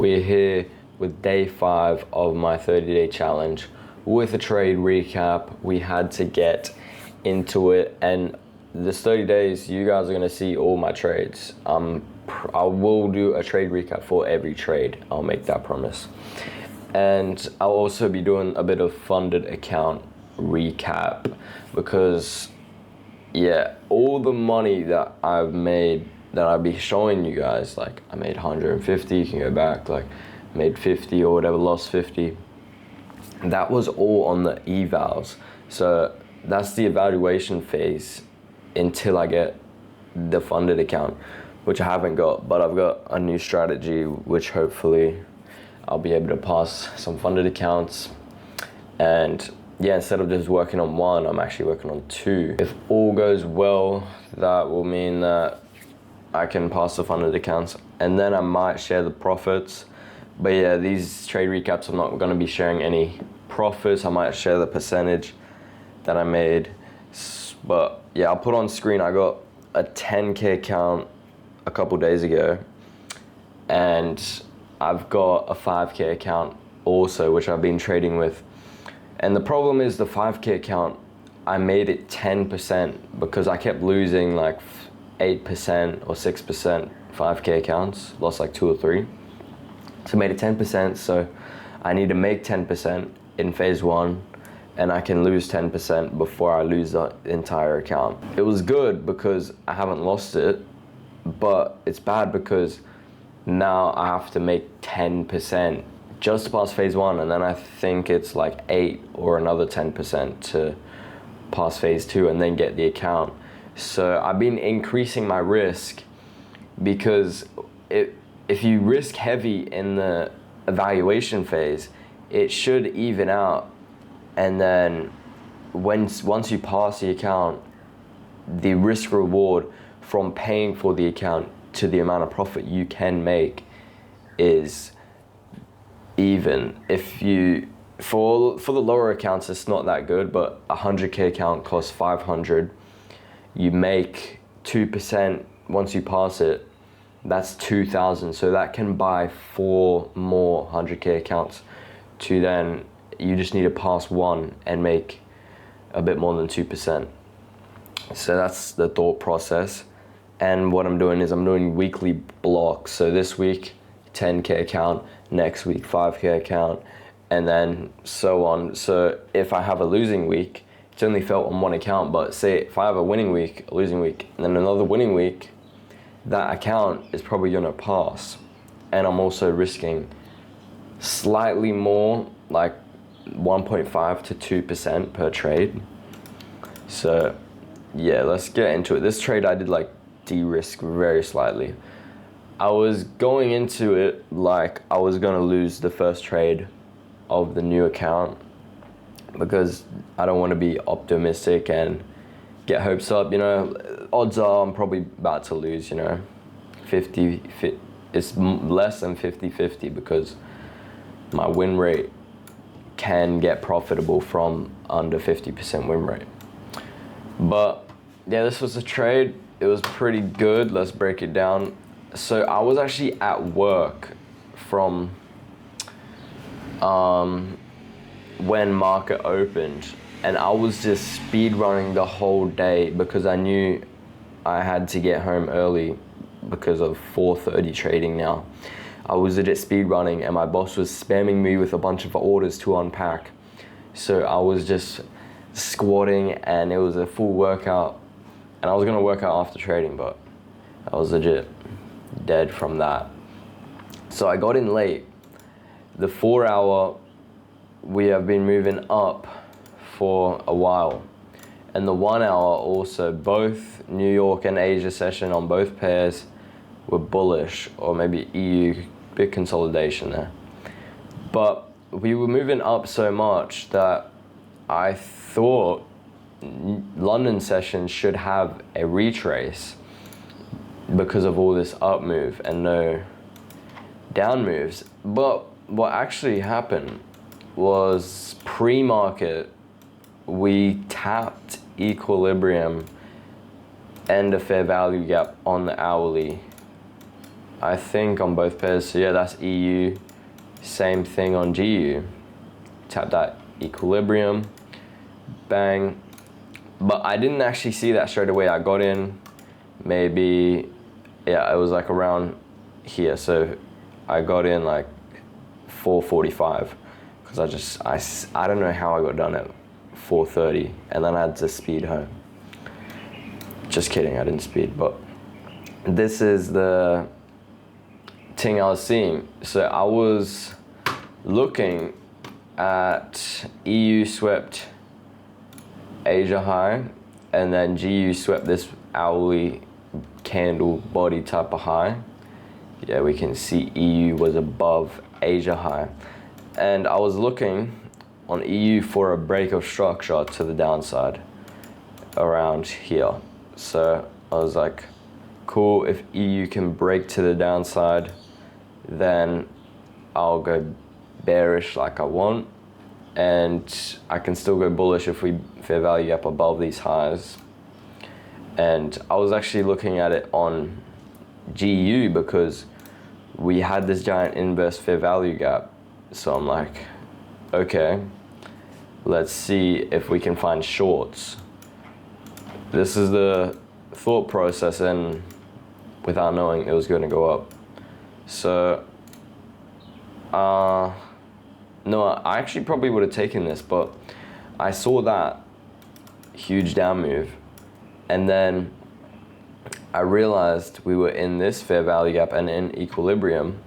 We're here with day 5 of my 30-day challenge with a trade recap. We had to get into it, and this 30 days, you guys are gonna see all my trades. I will do a trade recap for every trade. I'll make that promise. And I'll also be doing a bit of funded account recap because, yeah, all the money that I've made that I'll be showing you guys, like I made 150, you can go back, like made 50 or whatever, lost 50. That was all on the evals. So that's the evaluation phase until I get the funded account, which I haven't got, but I've got a new strategy, which hopefully I'll be able to pass some funded accounts. And yeah, instead of just working on one, I'm actually working on 2. If all goes well, that will mean that I can pass the funded accounts, and then I might share the profits. But yeah, these trade recaps, I'm not gonna be sharing any profits. I might share the percentage that I made. But yeah, I'll put on screen, I got a 10K account a couple days ago, and I've got a 5K account also, which I've been trading with. And the problem is the 5K account, I made it 10% because I kept losing like 8% or 6% 5K accounts, lost like 2 or 3. So I made it 10%, so I need to make 10% in phase 1, and I can lose 10% before I lose the entire account. It was good because I haven't lost it, but it's bad because now I have to make 10% just to pass phase 1, and then I think it's like 8 or another 10% to pass phase 2 and then get the account. So I've been increasing my risk because if you risk heavy in the evaluation phase, it should even out. And then once you pass the account, the risk reward from paying for the account to the amount of profit you can make is even. If you, for the lower accounts, it's not that good, but a 100K account costs 500. You make 2% once you pass it, that's 2,000. So that can buy 4 more 100K accounts to then, you just need to pass 1 and make a bit more than 2%. So that's the thought process. And what I'm doing is I'm doing weekly blocks. So this week, 10K account, next week, 5K account, and then so on. So if I have a losing week, it's only felt on one account, but say if I have a winning week, a losing week, and then another winning week, that account is probably gonna pass. And I'm also risking slightly more, like 1.5 to 2% per trade. So yeah, let's get into it. This trade I did like de-risk very slightly. I was going into it like I was gonna lose the first trade of the new account because I don't want to be optimistic and get hopes up, you know. Odds are I'm probably about to lose, you know, 50, it's less than 50-50 because my win rate can get profitable from under 50% win rate. But yeah, this was a trade. It was pretty good. Let's break it down. So I was actually at work from when market opened, and I was just speed running the whole day because I knew I had to get home early because of 4:30 trading now. I was legit speed running, and my boss was spamming me with a bunch of orders to unpack. So I was just squatting, and it was a full workout, and I was gonna work out after trading, but I was legit dead from that. So I got in late. The 4 hour, we have been moving up for a while. And the 1 hour also, both New York and Asia session on both pairs were bullish, or maybe EU, big consolidation there. But we were moving up so much that I thought London session should have a retrace because of all this up move and no down moves. But what actually happened was pre-market, we tapped equilibrium and a fair value gap on the hourly I think on both pairs. So yeah, that's EU. Same thing on GU. Tap that equilibrium, bang. But I didn't actually see that straight away. I got in maybe, yeah, it was like around here. So I got in like 4:45 because I don't know how I got done at 4:30 and then I had to speed home. Just kidding, I didn't speed, but this is the thing I was seeing. So I was looking at EU swept Asia high, and then GU swept this hourly candle body type of high. Yeah, we can see EU was above Asia high. And I was looking on EU for a break of structure to the downside around here. So I was like, cool, if EU can break to the downside, then I'll go bearish like I want, and I can still go bullish if we fair value gap above these highs. And I was actually looking at it on GU because we had this giant inverse fair value gap. So I'm like, okay, let's see if we can find shorts. This is the thought process, and without knowing it was going to go up. So no, I actually probably would have taken this, but I saw that huge down move, and then I realized we were in this fair value gap and in equilibrium.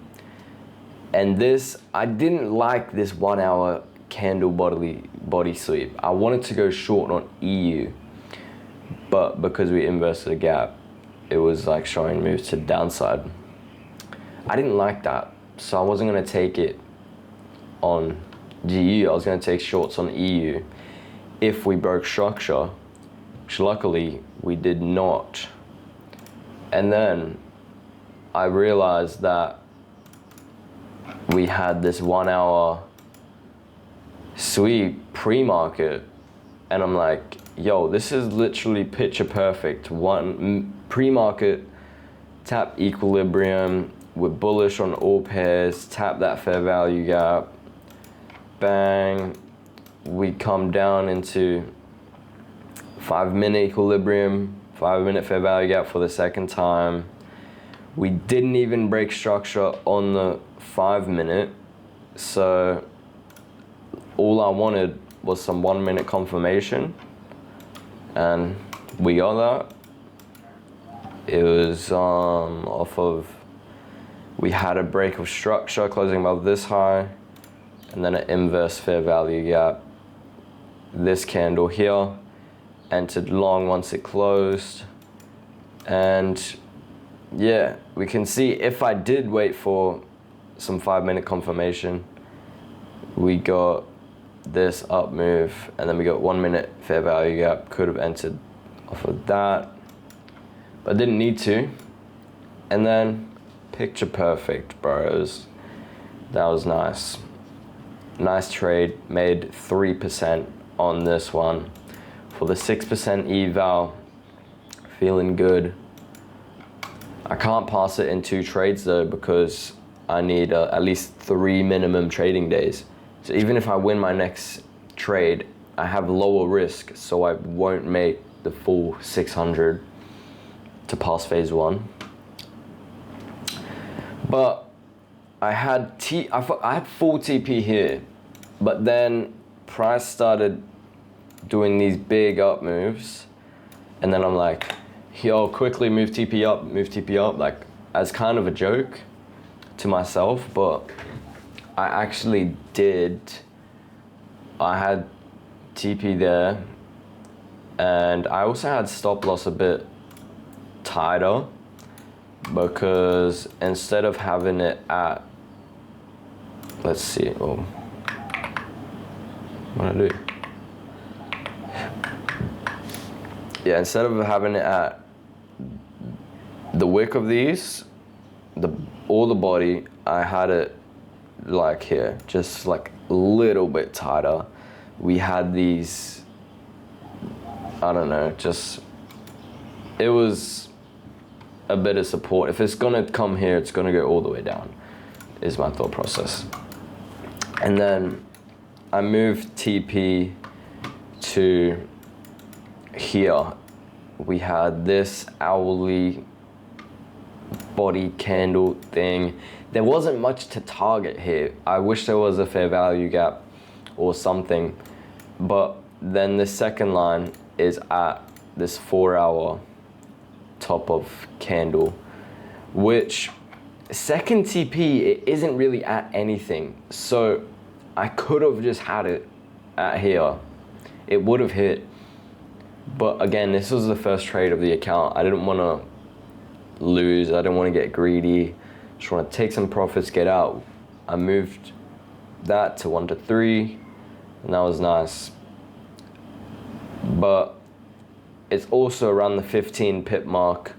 And this, I didn't like this 1 hour candle body sweep. I wanted to go short on EU, but because we inverted a gap, it was like showing moves to the downside. I didn't like that, so I wasn't gonna take it on GU. I was gonna take shorts on EU if we broke structure, which luckily we did not. And then I realized that we had this 1 hour sweep pre-market, and I'm like, yo, this is literally picture perfect. One pre-market, tap equilibrium, we're bullish on all pairs, tap that fair value gap, bang, we come down into 5-minute equilibrium, 5-minute fair value gap for the second time. We didn't even break structure on the 5-minute, so all I wanted was some 1-minute confirmation, and we got that. It was off of, we had a break of structure closing above this high, and then an inverse fair value gap. This candle here, entered long once it closed, and yeah, we can see if I did wait for some 5-minute confirmation, we got this up move, and then we got 1-minute fair value gap. Could have entered off of that, but didn't need to. And then picture perfect, bros. That was nice. Nice trade. Made 3% on this one for the 6% eval. Feeling good. I can't pass it in 2 trades though, because I need at least 3 minimum trading days. So even if I win my next trade, I have lower risk, so I won't make the full 600 to pass phase 1. But I had full TP here, but then price started doing these big up moves, and then I'm like, yo, quickly move TP up, like as kind of a joke to myself, but I actually did. I had TP there, and I also had stop loss a bit tighter, because instead of having it at, let's see, oh, what did I do? Yeah, instead of having it at the wick of these, all the body, I had it like here, just like a little bit tighter. We had these, I don't know, just, it was a bit of support. If it's gonna come here, it's gonna go all the way down, is my thought process. And then I moved TP to here. We had this owly body candle thing. There wasn't much to target here. I wish there was a fair value gap or something, but then the second line is at this 4-hour top of candle, which second TP, it isn't really at anything. So I could have just had it at here. It would have hit. But again, this was the first trade of the account. I didn't want to lose. I didn't want to get greedy. Just want to take some profits, get out. I moved that to 1 to 3, and that was nice. But it's also around the 15 pip mark,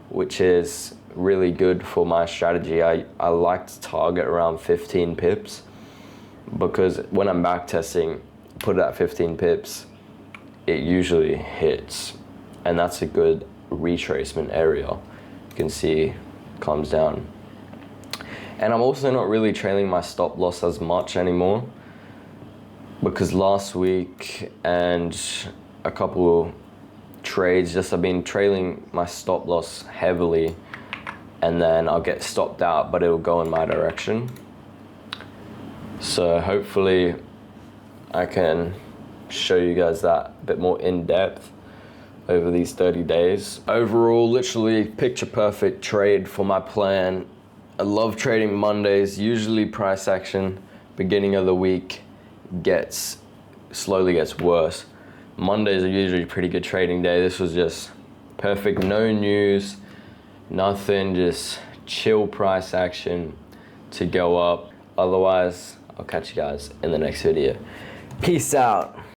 which is really good for my strategy. I like to target around 15 pips, because when I'm back testing, put it at 15 pips, it usually hits, and that's a good retracement area. You can see it comes down. And I'm also not really trailing my stop loss as much anymore, because last week and a couple trades, just I've been trailing my stop loss heavily, and then I'll get stopped out, but it'll go in my direction. So hopefully I can show you guys that a bit more in depth over these 30 days. Overall, literally picture perfect trade for my plan. I love trading Mondays. Usually price action beginning of the week slowly gets worse. Mondays are usually a pretty good trading day. This was just perfect. No news, nothing, just chill price action to go up. Otherwise, I'll catch you guys in the next video. Peace out.